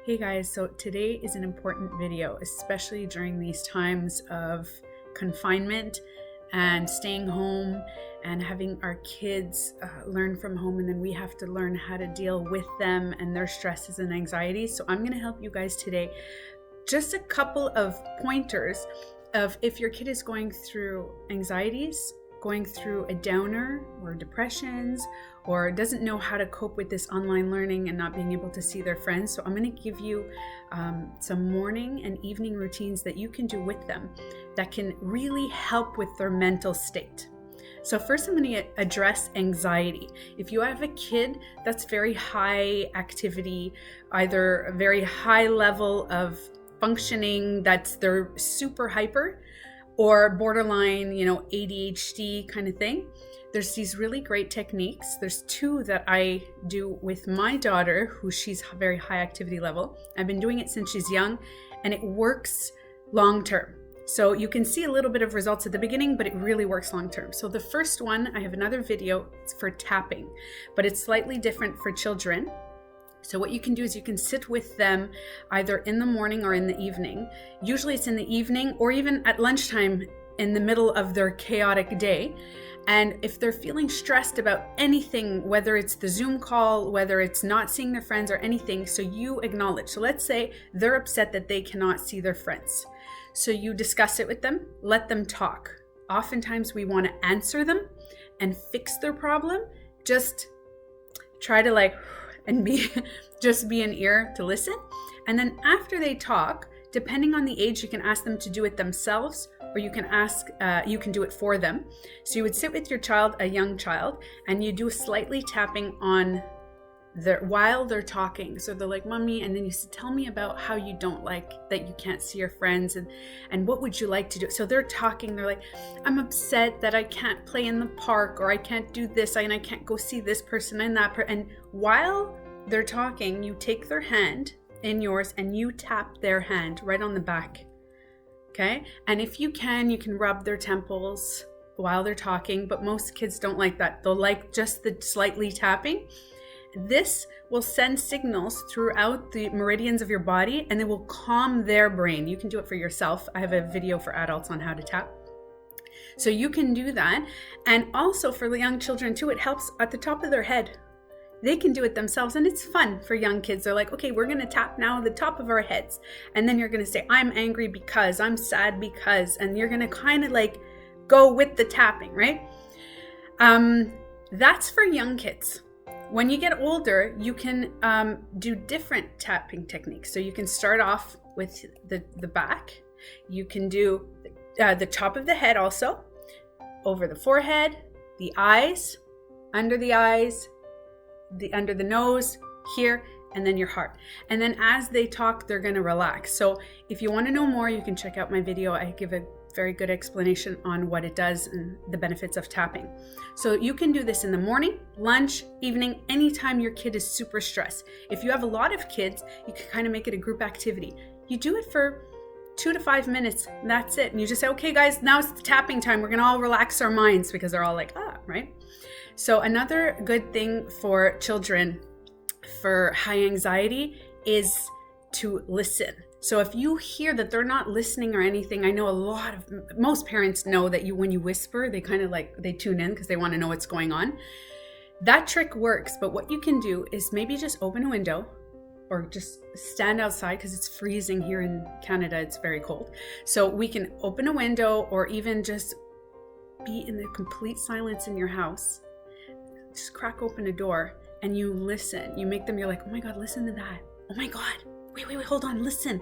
Hey guys, so today is an important video, especially during these times of confinement and staying home and having our kids learn from home, and then we have to learn how to deal with them and their stresses and anxieties. So I'm going to help you guys today. Just a couple of pointers of if your kid is going through anxieties, going through a downer or depressions, or doesn't know how to cope with this online learning and not being able to see their friends. So I'm going to give you some morning and evening routines that you can do with them that can really help with their mental state. So first I'm going to address anxiety. If you have a kid that's very high activity, either a very high level of functioning, that's they're super hyper, or borderline, ADHD kind of thing, there's these really great techniques. There's two that I do with my daughter, who she's very high activity level. I've been doing it since she's young, and it works long term. So you can see a little bit of results at the beginning, but it really works long term. So the first one, I have another video, it's for tapping, but it's slightly different for children. So what you can do is you can sit with them either in the morning or in the evening. Usually it's in the evening or even at lunchtime in the middle of their chaotic day. And if they're feeling stressed about anything, whether it's the Zoom call, whether it's not seeing their friends or anything, so you acknowledge. So let's say they're upset that they cannot see their friends. So you discuss it with them, let them talk. Oftentimes we want to answer them and fix their problem. Just try to and be an ear to listen. And then after they talk, depending on the age, you can ask them to do it themselves, or you can do it for them. So you would sit with your child, a young child, and you do slightly tapping on while they're talking. So they're like, "Mommy," and then you say, "Tell me about how you don't like that you can't see your friends, and what would you like to do?" So they're talking, they're like, "I'm upset that I can't play in the park, or I can't do this, and I can't go see this person and that person." And while they're talking, you take their hand in yours and you tap their hand right on the back. Okay? And if you can rub their temples while they're talking, but most kids don't like that. They'll like just the slightly tapping. This will send signals throughout the meridians of your body, and it will calm their brain. You can do it for yourself. I have a video for adults on how to tap. So you can do that. And also for the young children too, it helps at the top of their head. They can do it themselves, and it's fun for young kids. They're like, "Okay, we're going to tap now the top of our heads." And then you're going to say, "I'm angry because," "I'm sad because," and you're going to kind of go with the tapping, right? That's for young kids. When you get older, you can do different tapping techniques. So you can start off with the back. You can do the top of the head also, over the forehead, the eyes, under the eyes, under the nose, here, and then your heart. And then as they talk, they're going to relax. So if you want to know more, you can check out my video. I give a very good explanation on what it does and the benefits of tapping. So you can do this in the morning, lunch, evening, anytime your kid is super stressed. If you have a lot of kids, you can kind of make it a group activity. You do it for 2 to 5 minutes, and that's it. And you just say, "Okay guys, now it's the tapping time. We're going to all relax our minds," because they're all like, right? So another good thing for children for high anxiety is to listen. So if you hear that they're not listening or anything, I know most parents know that when you whisper, they kind of they tune in because they want to know what's going on. That trick works, but what you can do is maybe just open a window or just stand outside, because it's freezing here in Canada. It's very cold. So we can open a window or even just be in the complete silence in your house. Just crack open a door and you listen. You make them, you're like, "Oh my God, listen to that. Oh my God. Wait, hold on, listen."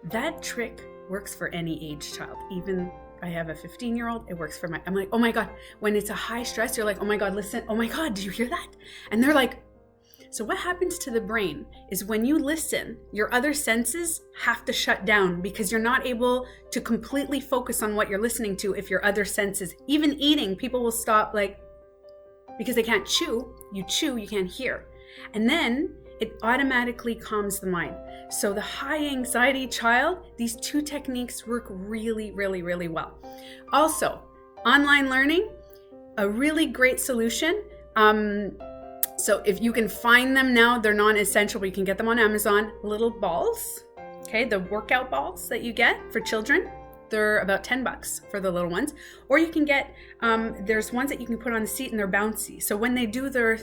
That trick works for any age child. Even I have a 15-year-old, it works for I'm like, "Oh my God." When it's a high stress, you're like, "Oh my God, listen. Oh my God, did you hear that?" And they're like, so what happens to the brain is when you listen, your other senses have to shut down, because you're not able to completely focus on what you're listening to if your other senses, even eating, people will stop because they can't chew. You chew, you can't hear. And then it automatically calms the mind. So the high anxiety child, these two techniques work really, really, really well. Also, online learning, a really great solution. So if you can find them now, they're non-essential, but you can get them on Amazon. Little balls, okay, the workout balls that you get for children. They're about $10 for the little ones. Or you can get, there's ones that you can put on the seat and they're bouncy. So when they do their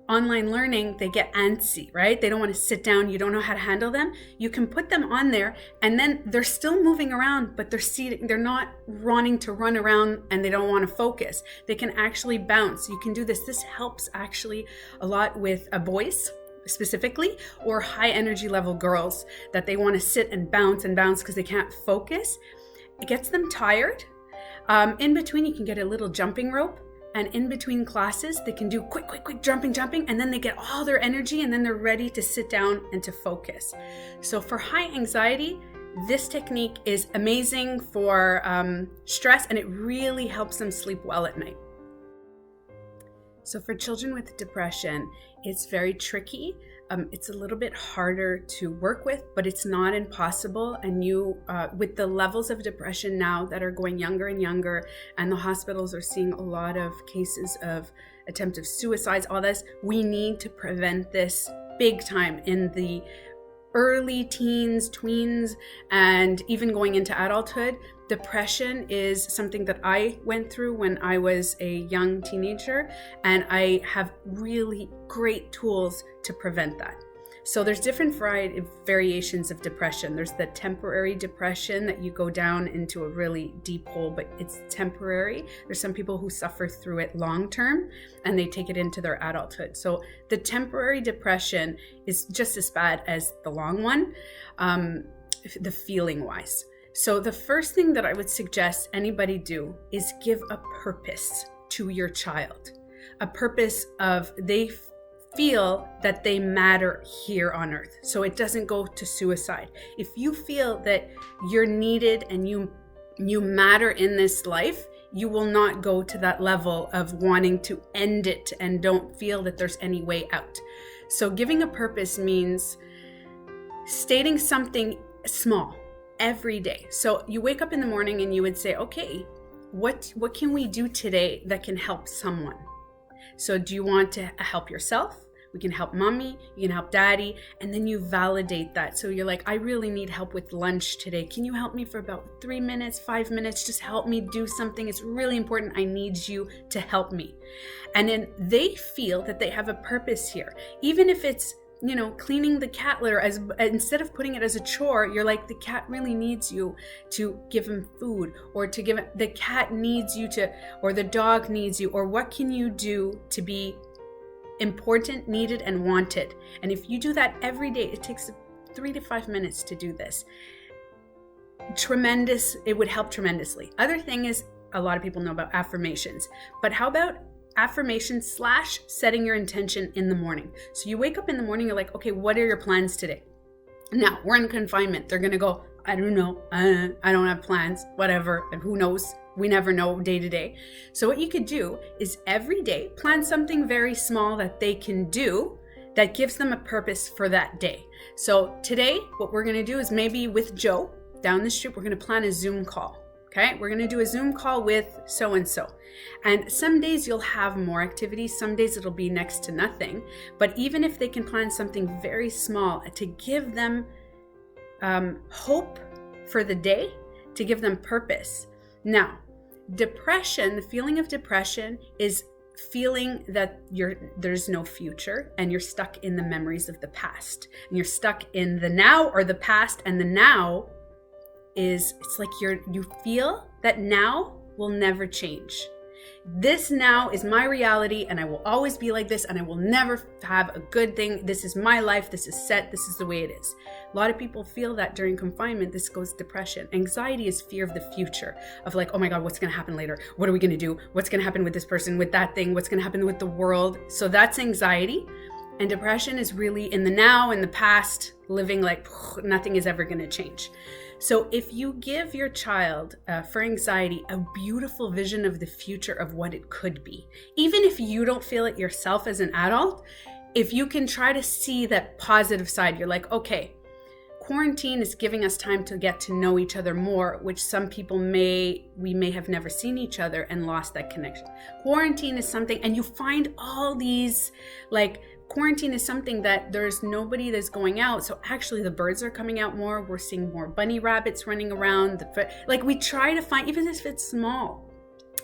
online learning, they get antsy, right? They don't want to sit down. You don't know how to handle them. You can put them on there and then they're still moving around, but they're seated. They're not wanting to run around and they don't want to focus. They can actually bounce. You can do this. This helps actually a lot with boys specifically, or high energy level girls that they want to sit and bounce because they can't focus. It gets them tired. In between, you can get a little jumping rope. And in between classes, they can do quick jumping, and then they get all their energy and then they're ready to sit down and to focus. So for high anxiety, this technique is amazing for stress, and it really helps them sleep well at night. So for children with depression, it's very tricky. It's a little bit harder to work with, but it's not impossible. And you, with the levels of depression now that are going younger and younger, and the hospitals are seeing a lot of cases of attempted suicides, all this, we need to prevent this big time in the early teens, tweens, and even going into adulthood. Depression is something that I went through when I was a young teenager, and I have really great tools to prevent that. So there's different variations of depression. There's the temporary depression that you go down into a really deep hole, but it's temporary. There's some people who suffer through it long term and they take it into their adulthood. So the temporary depression is just as bad as the long one, the feeling wise. So the first thing that I would suggest anybody do is give a purpose to your child. A purpose of they feel that they matter here on earth. So it doesn't go to suicide. If you feel that you're needed and you matter in this life, you will not go to that level of wanting to end it and don't feel that there's any way out. So giving a purpose means stating something small every day. So you wake up in the morning and you would say, okay, what can we do today that can help someone? So do you want to help yourself? We can help mommy, you can help daddy, and then you validate that. So you're like, I really need help with lunch today. Can you help me for about 3 minutes, 5 minutes? Just help me do something. It's really important. I need you to help me. And then they feel that they have a purpose here. Even if it's, cleaning the cat litter, instead of putting it as a chore, you're like, the cat really needs you to give him food, or to give it, the cat needs you to, or the dog needs you, or what can you do to be important, needed, and wanted? And if you do that every day, it takes 3 to 5 minutes to do this. It would help tremendously. Other thing is, a lot of people know about affirmations, but how about affirmations / setting your intention in the morning? So you wake up in the morning, you're like, okay, what are your plans today? Now we're in confinement. They're going to go, I don't know. I don't have plans, whatever. And who knows? We never know day to day. So what you could do is every day plan something very small that they can do that gives them a purpose for that day. So today, what we're going to do is maybe with Joe down the street, we're going to plan a Zoom call. Okay, we're going to do a Zoom call with so-and-so. And some days you'll have more activities. Some days it'll be next to nothing. But even if they can plan something very small to give them hope for the day, to give them purpose. Now, depression, the feeling of depression is feeling that there's no future and you're stuck in the memories of the past. And you're stuck in the now or the past, and the now it's like you feel that now will never change. This now is my reality and I will always be like this and I will never have a good thing. This is my life. This is set. This is the way it is. A lot of people feel that during confinement. This goes depression. Anxiety is fear of the future, of like, oh my God, what's going to happen later? What are we going to do? What's going to happen with this person, with that thing? What's going to happen with the world? So that's anxiety. And depression is really in the now, in the past, living like nothing is ever going to change. So if you give your child, for anxiety, a beautiful vision of the future of what it could be, even if you don't feel it yourself as an adult, if you can try to see that positive side, you're like, okay, quarantine is giving us time to get to know each other more, which some people we may have never seen each other and lost that connection. Quarantine is something, and you find all these, like, quarantine is something that there's nobody that's going out. So actually the birds are coming out more. We're seeing more bunny rabbits running around. Like, we try to find, even if it's small,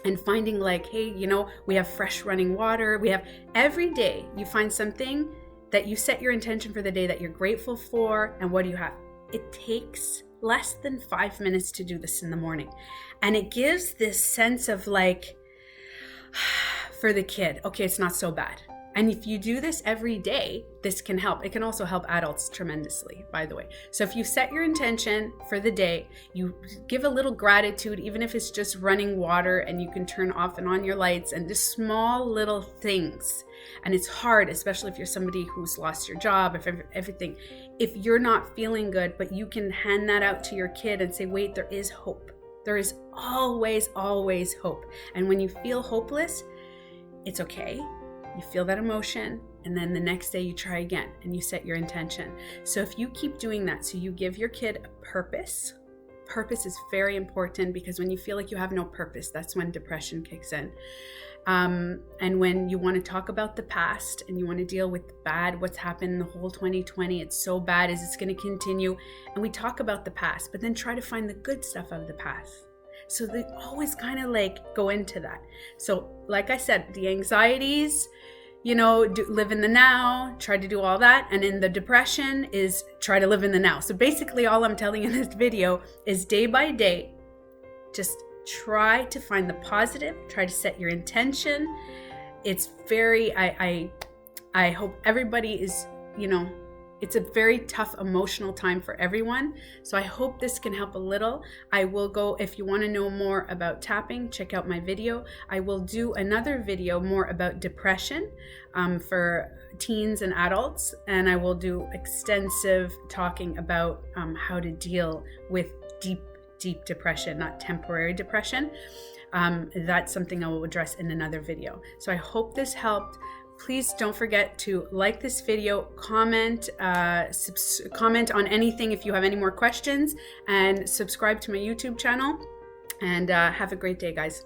and finding like, hey, you know, we have fresh running water. We have, every day you find something that you set your intention for the day that you're grateful for. And what do you have? It takes less than 5 minutes to do this in the morning. And it gives this sense of like, for the kid, okay, it's not so bad. And if you do this every day, this can help. It can also help adults tremendously, by the way. So if you set your intention for the day, you give a little gratitude, even if it's just running water and you can turn off and on your lights and just small little things. And it's hard, especially if you're somebody who's lost your job, if everything, if you're not feeling good, but you can hand that out to your kid and say, wait, there is hope. There is always, always hope. And when you feel hopeless, it's okay. You feel that emotion, and then the next day you try again and you set your intention. So if you keep doing that, so you give your kid a purpose. Purpose is very important, because when you feel like you have no purpose, that's when depression kicks in. And when you want to talk about the past and you want to deal with what's happened in the whole 2020, it's so bad, is it's going to continue. And we talk about the past, but then try to find the good stuff of the past. So they always kind of like go into that. So like I said, the anxieties, you know, live in the now, try to do all that. And in the depression is try to live in the now. So basically all I'm telling you in this video is day by day, just try to find the positive, try to set your intention. It's very, I hope everybody is, you know, it's a very tough emotional time for everyone. So I hope this can help a little. I will go, if you want to know more about tapping, check out my video. I will do another video more about depression for teens and adults. And I will do extensive talking about how to deal with deep depression, not temporary depression. That's something I will address in another video. So I hope this helped. Please don't forget to like this video, comment on anything if you have any more questions, and subscribe to my YouTube channel. And have a great day, guys.